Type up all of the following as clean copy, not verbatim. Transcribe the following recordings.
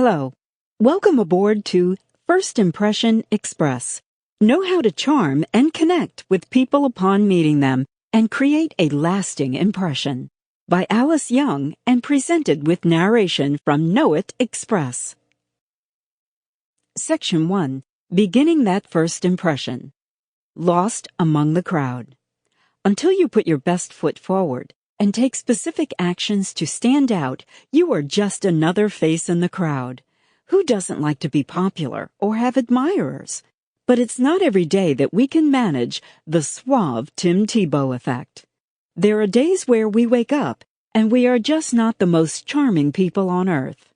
Hello. Welcome aboard to First Impression Express. Know how to charm and connect with people upon meeting them and create a lasting impression. By Alice Young and presented with narration from Knowit Express. Section 1. Beginning that first impression. Lost among the crowd. Until you put your best foot forward and take specific actions to stand out, you are just another face in the crowd. Who doesn't like to be popular or have admirers? But it's not every day that we can manage the suave Tim Tebow effect. There are days where we wake up and we are just not the most charming people on earth.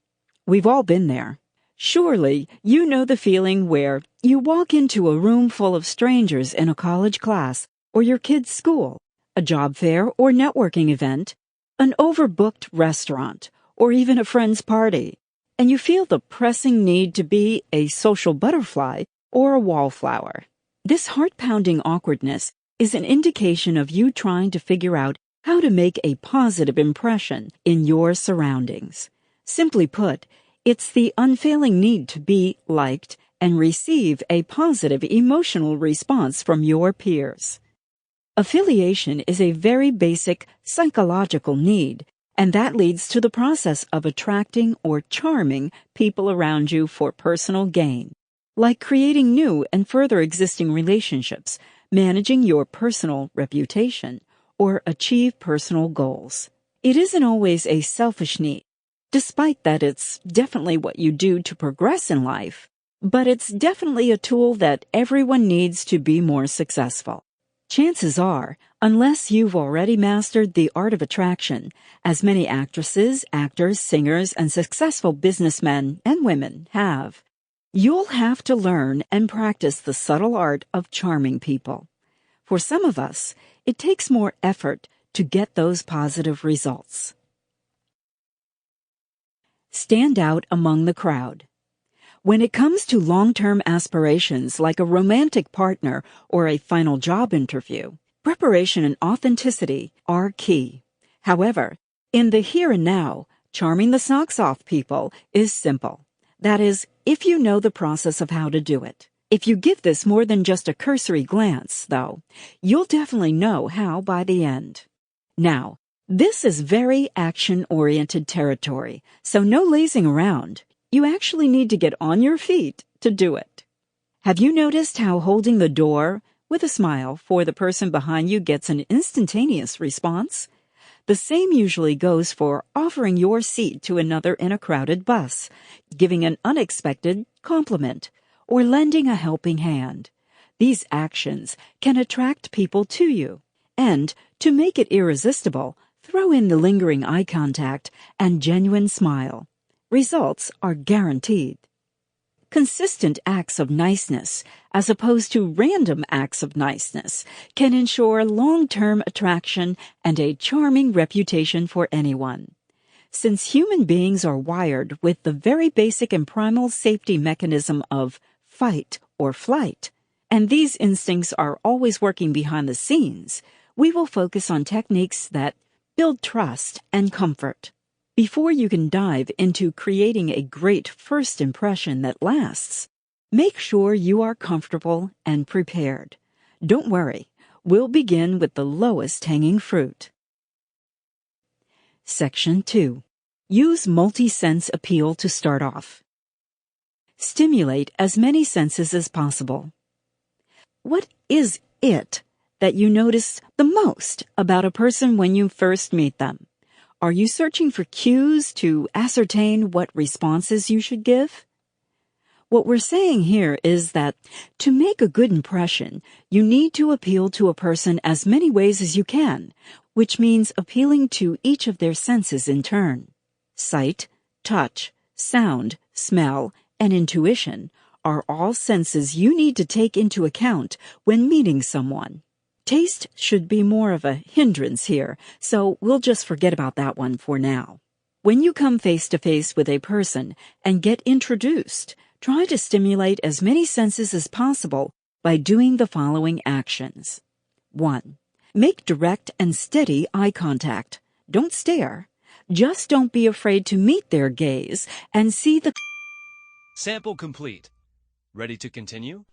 We've all been there. Surely you know the feeling where you walk into a room full of strangers in a college class or your kid's school, a job fair or networking event, an overbooked restaurant, or even a friend's party, and you feel the pressing need to be a social butterfly or a wallflower. This heart-pounding awkwardness is an indication of you trying to figure out how to make a positive impression in your surroundings. Simply put, it's the unfailing need to be liked and receive a positive emotional response from your peers. Affiliation is a very basic psychological need, and that leads to the process of attracting or charming people around you for personal gain, like creating new and further existing relationships, managing your personal reputation, or achieve personal goals. It isn't always a selfish need, despite that it's definitely what you do to progress in life, but it's definitely a tool that everyone needs to be more successful. Chances are, unless you've already mastered the art of attraction, as many actresses, actors, singers, and successful businessmen and women have, you'll have to learn and practice the subtle art of charming people. For some of us, it takes more effort to get those positive results. Stand out among the crowd. When it comes to long-term aspirations like a romantic partner or a final job interview, preparation and authenticity are key. However, in the here and now, charming the socks off people is simple. That is, if you know the process of how to do it. If you give this more than just a cursory glance, though, you'll definitely know how by the end. Now, this is very action-oriented territory, so no lazing around. You actually need to get on your feet to do it. Have you noticed how holding the door with a smile for the person behind you gets an instantaneous response? The same usually goes for offering your seat to another in a crowded bus, giving an unexpected compliment, or lending a helping hand. These actions can attract people to you. And, to make it irresistible, throw in the lingering eye contact and genuine smile. Results are guaranteed. Consistent acts of niceness, as opposed to random acts of niceness, can ensure long-term attraction and a charming reputation for anyone. Since human beings are wired with the very basic and primal safety mechanism of fight or flight, and these instincts are always working behind the scenes, we will focus on techniques that build trust and comfort. Before you can dive into creating a great first impression that lasts, make sure you are comfortable and prepared. Don't worry, we'll begin with the lowest hanging fruit. Section 2. Use multi-sense appeal to start off. Stimulate as many senses as possible. What is it that you notice the most about a person when you first meet them? Are you searching for cues to ascertain what responses you should give? What we're saying here is that to make a good impression, you need to appeal to a person as many ways as you can, which means appealing to each of their senses in turn. Sight, touch, sound, smell, and intuition are all senses you need to take into account when meeting someone. Taste should be more of a hindrance here, so we'll just forget about that one for now. When you come face to face with a person and get introduced, try to stimulate as many senses as possible by doing the following actions. 1. Make direct and steady eye contact. Don't stare. Just don't be afraid to meet their gaze and see the Sample complete. Ready to continue?